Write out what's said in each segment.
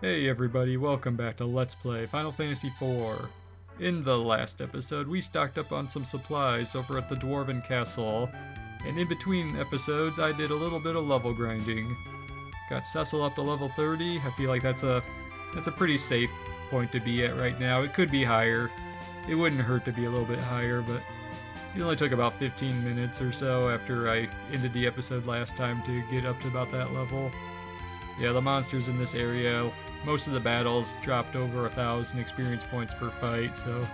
Hey everybody, welcome back to Let's Play Final Fantasy IV. In the last episode, we stocked up on some supplies over at the Dwarven Castle, and in between episodes, I did a little bit of level grinding. Got Cecil up to level 30. I feel like that's a pretty safe point to be at right now. It could be higher. It wouldn't hurt to be a little bit higher, but it only took about 15 minutes or so after I ended the episode last time to get up to about that level. Yeah, the monsters in this area, most of the battles dropped over 1,000 experience points per fight, so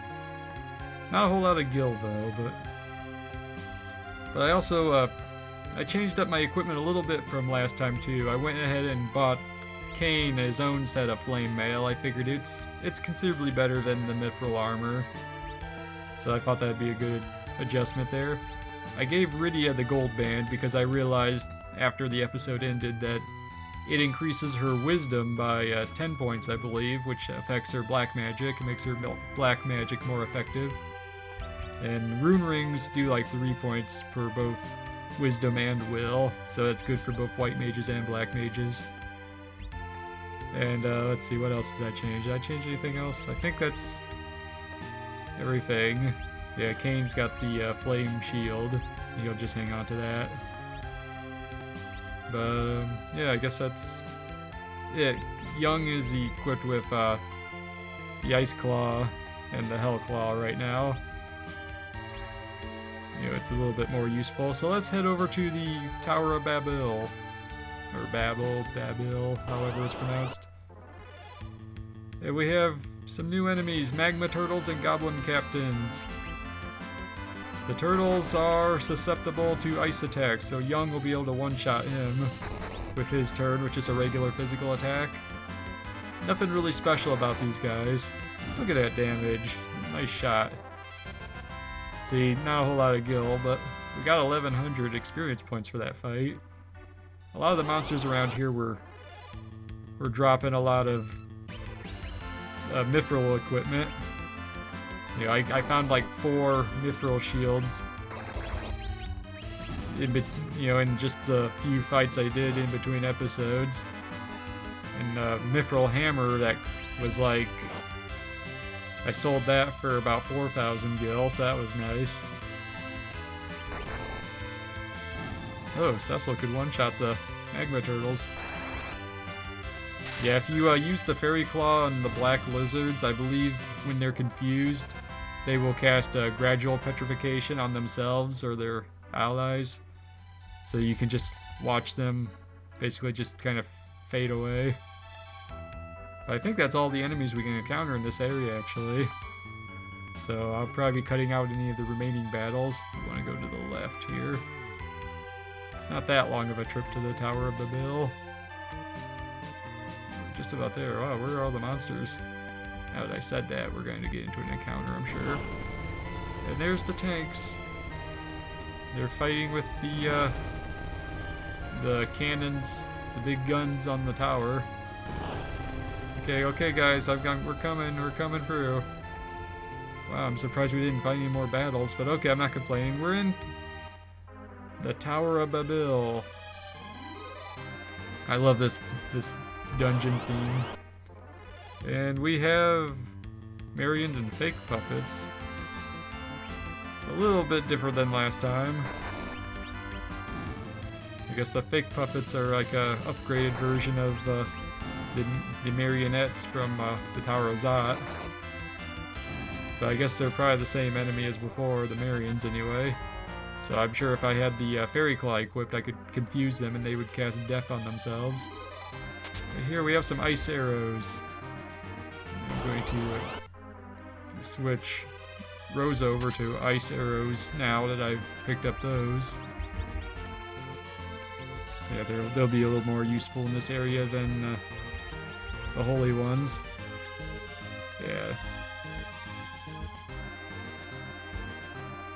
not a whole lot of gil though, but I also, I changed up my equipment a little bit from last time too. I went ahead and bought Kane his own set of flame mail. I figured it's considerably better than the mithril armor, so I thought that'd be a good adjustment there. I gave Rydia the gold band because I realized after the episode ended that it increases her wisdom by 10 points, I believe, which affects her black magic. It makes her black magic more effective. And rune rings do like 3 points per both wisdom and will, so that's good for both white mages and black mages. And let's see, what else did I change? Did I change anything else? I think that's everything. Yeah, Kane's got the flame shield. He'll just hang on to that. But yeah, I guess that's it. Young is equipped with the Ice Claw and the Hell Claw right now. You know, it's a little bit more useful. So let's head over to the Tower of Babil. Or Babil, however it's pronounced. And we have some new enemies, Magma Turtles and Goblin Captains. The turtles are susceptible to ice attacks, so Young will be able to one-shot him with his turn, which is a regular physical attack. Nothing really special about these guys. Look at that damage. Nice shot. See, not a whole lot of gil, but we got 1,100 experience points for that fight. A lot of the monsters around here were dropping a lot of mithril equipment. You know, I found like 4 mithril shields in just the few fights I did in between episodes. And mithril hammer that was like, I sold that for about 4,000 gil, so that was nice. Oh, Cecil could one-shot the Magma Turtles. Yeah, if you use the Fairy Claw on the Black Lizards, I believe when they're confused, they will cast a gradual petrification on themselves or their allies. So you can just watch them basically just kind of fade away. But I think that's all the enemies we can encounter in this area, actually. So I'll probably be cutting out any of the remaining battles. We want to go to the left here. It's not that long of a trip to the Tower of Babil. Just about there. Wow, where are all the monsters? Now that I said that, we're going to get into an encounter, I'm sure. And there's the tanks. They're fighting with the cannons, the big guns on the tower. Okay, guys, we're coming through. Wow, I'm surprised we didn't find any more battles, but okay, I'm not complaining. We're in the Tower of Babil. I love this dungeon theme. And we have Marions and fake puppets. It's a little bit different than last time. I guess the fake puppets are like a upgraded version of the marionettes from the Tower of Zot. But I guess they're probably the same enemy as before, the Marions anyway. So I'm sure if I had the Fairy Claw equipped, I could confuse them and they would cast death on themselves. And here we have some ice arrows. I'm going to switch Rose over to ice arrows now that I've picked up those. Yeah, they'll be a little more useful in this area than the holy ones. Yeah.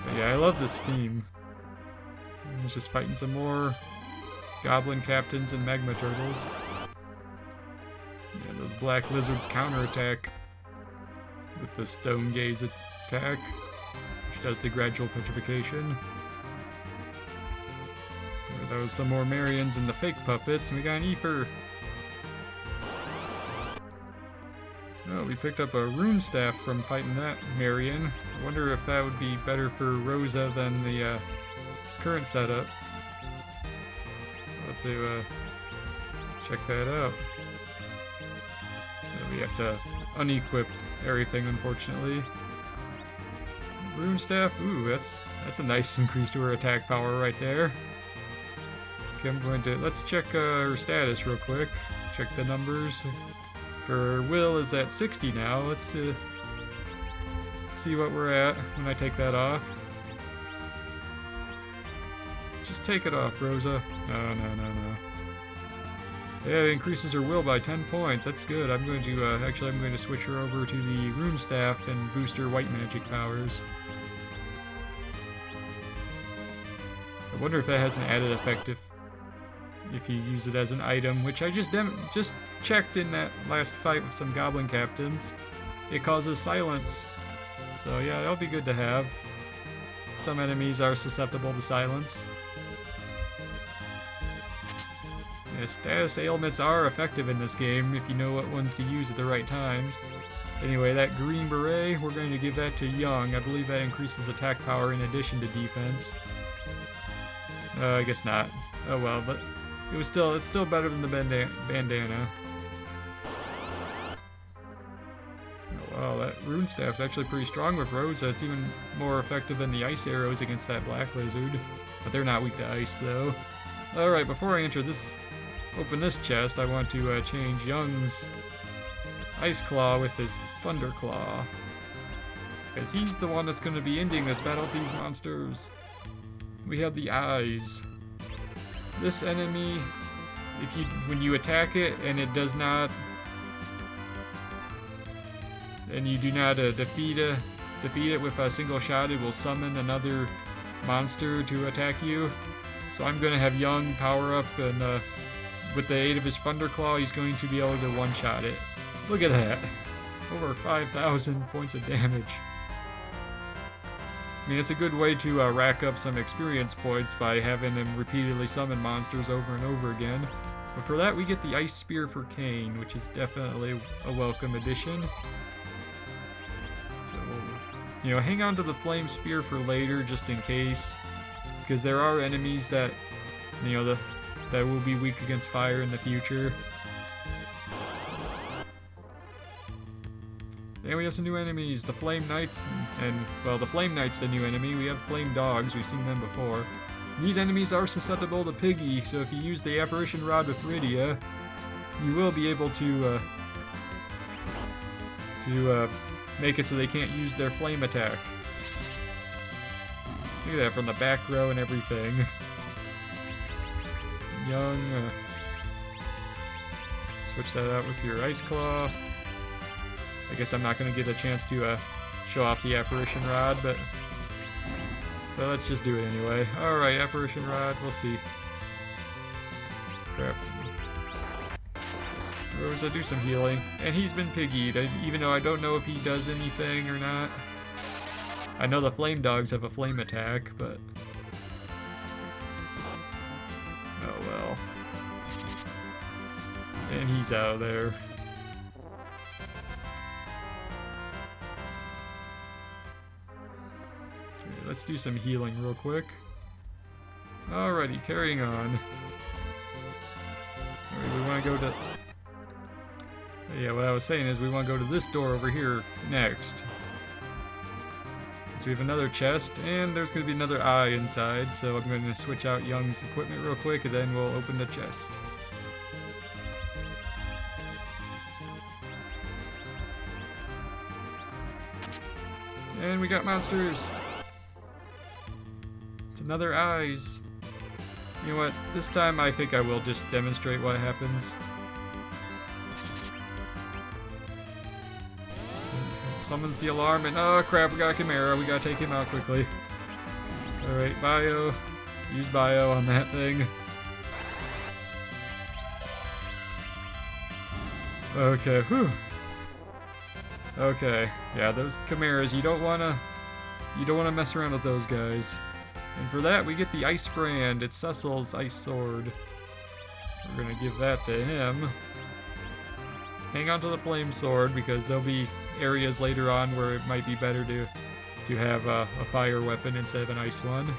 But yeah, I love this theme. I was just fighting some more Goblin Captains and Magma Turtles. Yeah, those Black Lizards counterattack with the Stone Gaze attack, which does the gradual petrification. There was some more Marions and the fake puppets, and we got an Ether. Oh, we picked up a rune staff from fighting that Marion. I wonder if that would be better for Rosa than the current setup. I'll have to check that out. So we have to unequip everything, unfortunately. Rune staff, ooh, that's a nice increase to her attack power right there. Okay, I'm going to, let's check her status real quick. Check the numbers. Her will is at 60 now. Let's see what we're at when I take that off. Just take it off, Rosa. No. Yeah, it increases her will by 10 points. That's good. I'm going to, actually, I'm going to switch her over to the rune staff and boost her white magic powers. I wonder if that has an added effect if you use it as an item, which I just checked in that last fight with some goblin captains. It causes silence. So yeah, that'll be good to have. Some enemies are susceptible to silence. Yeah, status ailments are effective in this game if you know what ones to use at the right times. Anyway, that green beret, we're going to give that to Young. I believe that increases attack power in addition to defense. I guess not. Oh well, but it's still better than the bandana. Oh wow, that rune staff's actually pretty strong with Rosa. It's even more effective than the ice arrows against that black lizard. But they're not weak to ice though. Alright, before I open this chest, I want to change Young's Ice Claw with his Thunder Claw. Because he's the one that's going to be ending this battle with these monsters. We have the eyes. This enemy, when you attack it and it does not, and you do not defeat it with a single shot, it will summon another monster to attack you. So I'm going to have Young power up, and with the aid of his Thunderclaw, he's going to be able to one-shot it. Look at that. Over 5,000 points of damage. I mean, it's a good way to rack up some experience points by having him repeatedly summon monsters over and over again. But for that, we get the Ice Spear for Kane, which is definitely a welcome addition. So, hang on to the Flame Spear for later, just in case. Because there are enemies that, that will be weak against fire in the future. And we have some new enemies, the Flame Knights, well, the Flame Knight's the new enemy. We have Flame Dogs, we've seen them before. These enemies are susceptible to Piggy, so if you use the Apparition Rod with Rydia, you will be able to make it so they can't use their flame attack. Look at that, from the back row and everything. Young, switch that out with your Ice Claw. I guess I'm not going to get a chance to show off the Apparition Rod, but let's just do it anyway. Alright, Apparition Rod, we'll see. Crap. Rosa, do some healing. And he's been piggied, even though I don't know if he does anything or not. I know the Flame Dogs have a flame attack, but... oh well. And he's out of there. Let's do some healing real quick. Alrighty, carrying on. Alright, we want to go to... yeah, what I was saying is we want to go to this door over here next. So we have another chest, and there's going to be another eye inside, so I'm going to switch out Young's equipment real quick, and then we'll open the chest. And we got monsters! Another eyes. You know what? This time I think I will just demonstrate what happens. Summons the alarm and oh crap, we got a Chimera. We gotta take him out quickly. Alright, bio. Use bio on that thing. Okay, whew. Okay, yeah, those Chimeras, you don't wanna mess around with those guys. And for that, we get the Ice Brand. It's Cecil's Ice Sword. We're gonna give that to him. hang on to the flame sword because there'll be areas later on where it might be better to have a fire weapon instead of an ice one.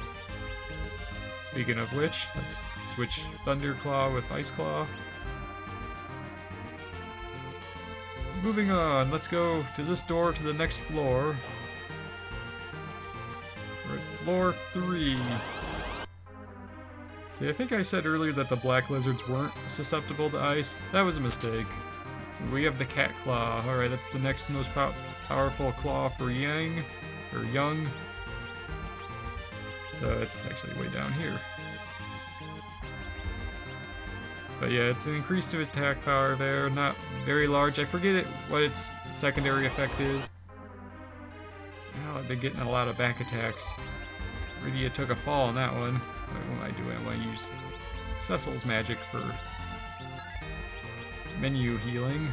Speaking of which, let's switch Thunder Claw with Ice Claw. Moving on, let's go to this door to the next floor. We're at floor 3. Okay, I think I said earlier that the black lizards weren't susceptible to ice. That was a mistake. We have the cat claw. Alright, that's the next most powerful claw for Young. So it's actually way down here. But yeah, it's an increase to his attack power there. Not very large. I forget what its secondary effect is. Oh, I've been getting a lot of back attacks. Rydia took a fall on that one. What am I doing? I want to use Cecil's magic for menu healing.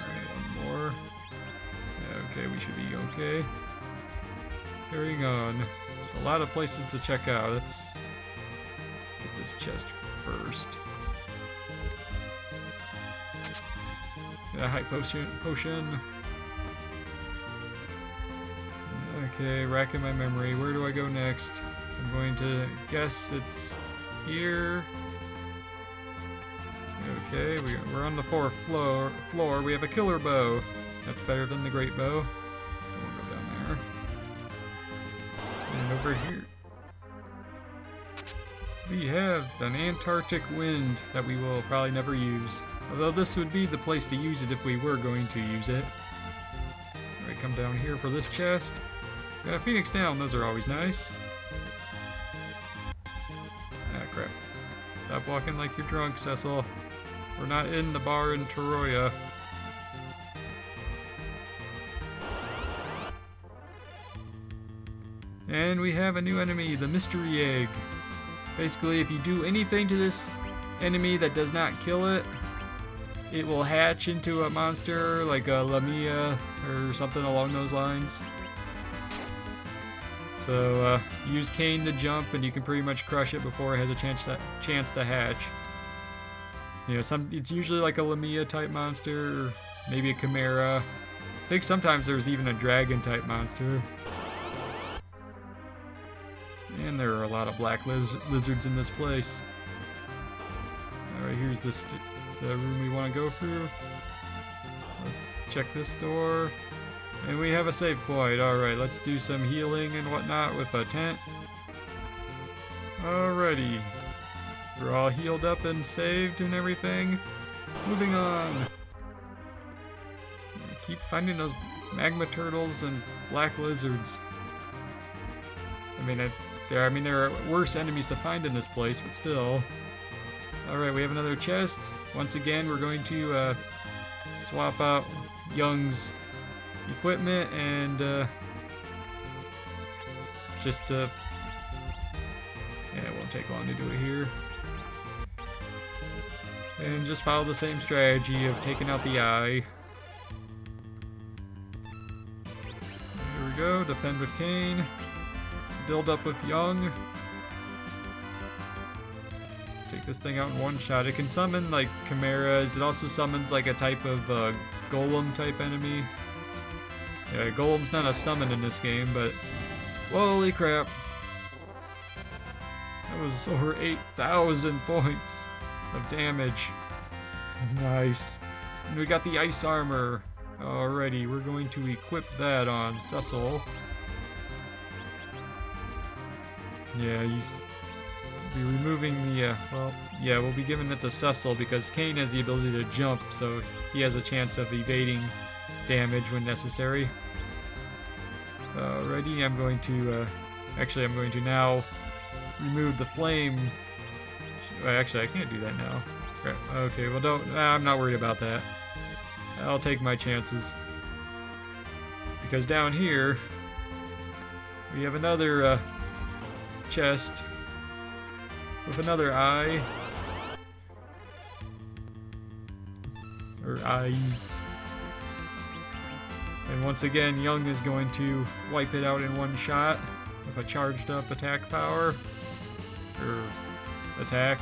Alright, one more. Okay, we should be okay. Carrying on. There's a lot of places to check out. Let's get this chest first. Get a high potion. Okay, racking my memory. Where do I go next? I'm going to guess it's here. Okay, we're on the 4th floor. We have a killer bow. That's better than the great bow. Don't want to go down there. And over here, we have an Antarctic wind that we will probably never use. Although this would be the place to use it if we were going to use it. Alright, come down here for this chest. Got a Phoenix down, those are always nice. Ah, crap. Stop walking like you're drunk, Cecil. We're not in the bar in Toroya. And we have a new enemy, the Mystery Egg. Basically, if you do anything to this enemy that does not kill it, it will hatch into a monster like a Lamia or something along those lines. So use Cain to jump and you can pretty much crush it before it has a chance to hatch. You know, it's usually like a Lamia type monster, or maybe a Chimera. I think sometimes there's even a dragon type monster. And there are a lot of black lizards in this place. Alright, here's the room we want to go through. Let's check this door. And we have a save point. Alright, let's do some healing and whatnot with a tent. Alrighty. We're all healed up and saved and everything. Moving on. Keep finding those magma turtles and black lizards. There are worse enemies to find in this place, but still. Alright, we have another chest. Once again, we're going to swap out Young's equipment and yeah, it won't take long to do it here. And just follow the same strategy of taking out the eye. Here we go, defend with Cain. Build up with Young. Take this thing out in one shot. It can summon like chimeras. It also summons like a type of golem type enemy. Yeah, golem's not a summon in this game, but holy crap. That was over 8,000 points of damage. Nice. And we got the ice armor. Alrighty, we're going to equip that on Cecil. Yeah, we'll be removing the, we'll be giving it to Cecil because Cain has the ability to jump, so he has a chance of evading damage when necessary. Alrighty, I'm going to now remove the flame. Actually, I can't do that now. Okay, well I'm not worried about that. I'll take my chances. Because down here, we have another, chest with another eye, or eyes, and once again Young is going to wipe it out in one shot with a charged up attack power, or attack.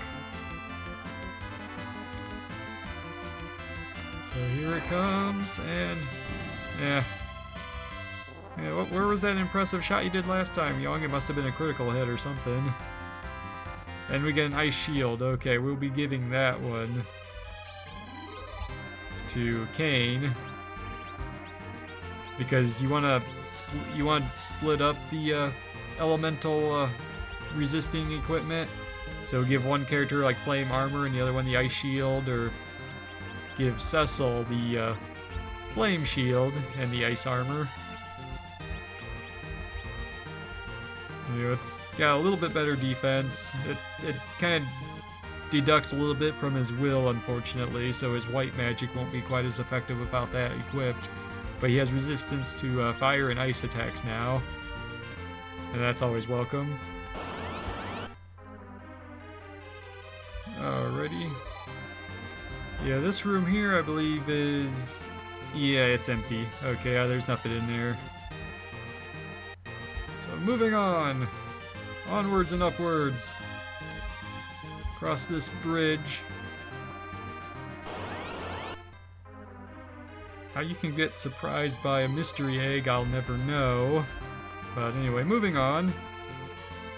So here it comes, and yeah. Where was that impressive shot you did last time, Young? It must have been a critical hit or something. And we get an ice shield. Okay, we'll be giving that one to Kane because you want to split up the elemental resisting equipment. So give one character like flame armor and the other one the ice shield, or give Cecil the flame shield and the ice armor. You know, it's got a little bit better defense. It kind of deducts a little bit from his will, unfortunately, so his white magic won't be quite as effective without that equipped. But he has resistance to fire and ice attacks now, and that's always welcome. Alrighty. Yeah, this room here, I believe, is... yeah, it's empty. Okay, there's nothing in there. So moving on. Onwards and upwards. Across this bridge. How you can get surprised by a mystery egg, I'll never know. But anyway, moving on.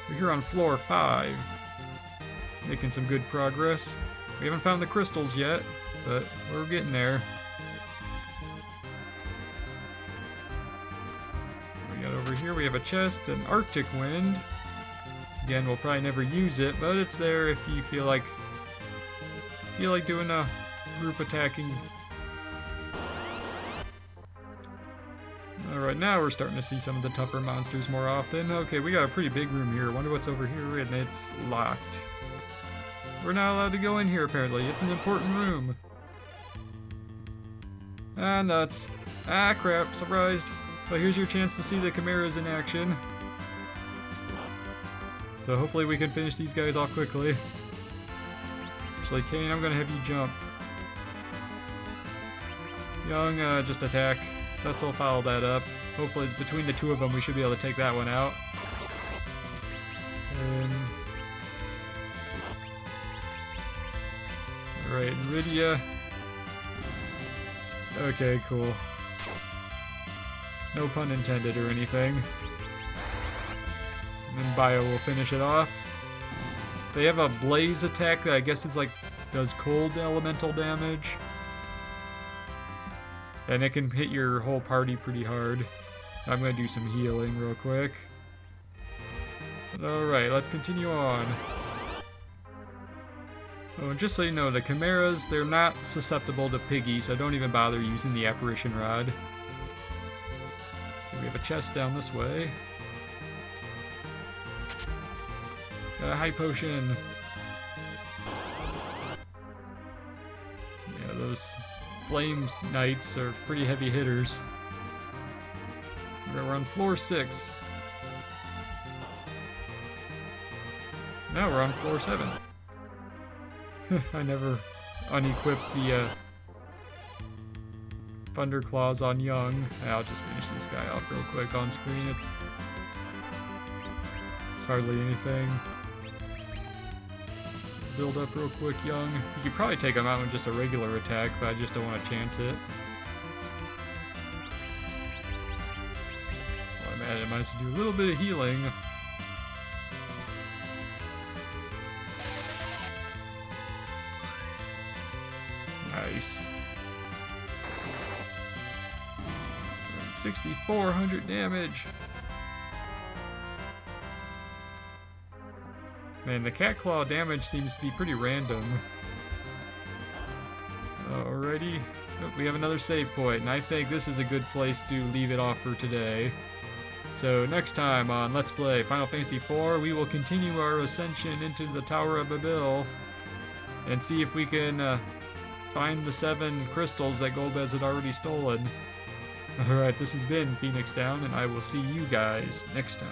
We're here on floor 5. Making some good progress. We haven't found the crystals yet, but we're getting there. We got over here, we have a chest, an Arctic Wind. Again, we'll probably never use it, but it's there if you feel like doing a group attacking. Alright, now we're starting to see some of the tougher monsters more often. Okay, we got a pretty big room here. Wonder what's over here, and it's locked. We're not allowed to go in here, apparently. It's an important room. Ah, nuts. Ah, crap. Surprised. Well, here's your chance to see the chimeras in action. So hopefully we can finish these guys off quickly. Actually, Kane, I'm gonna have you jump. Young, just attack. Cecil, follow that up. Hopefully between the two of them we should be able to take that one out. Alright, Nvidia. Okay, cool. No pun intended or anything. And then Bio will finish it off. They have a blaze attack that I guess it's like does cold elemental damage. And it can hit your whole party pretty hard. I'm gonna do some healing real quick. But alright, let's continue on. Oh, and just so you know, the chimeras, they're not susceptible to Piggy, so don't even bother using the apparition rod. Okay, we have a chest down this way. Got a high potion. Yeah, those flame knights are pretty heavy hitters. We're on floor 6. Now we're on floor 7. I never unequipped the Thunder Claws on Young. I'll just finish this guy off real quick on screen. It's hardly anything. Build up real quick, Young. You could probably take him out with just a regular attack, but I just don't want to chance it. While I'm at it, I might as well do a little bit of healing. Nice. 6,400 damage. Man, the cat claw damage seems to be pretty random. Alrighty. Oh, we have another save point, and I think this is a good place to leave it off for today. So next time on Let's Play Final Fantasy IV, we will continue our ascension into the Tower of Babil and see if we can find the 7 crystals that Golbez had already stolen. Alright, this has been Phoenix Down, and I will see you guys next time.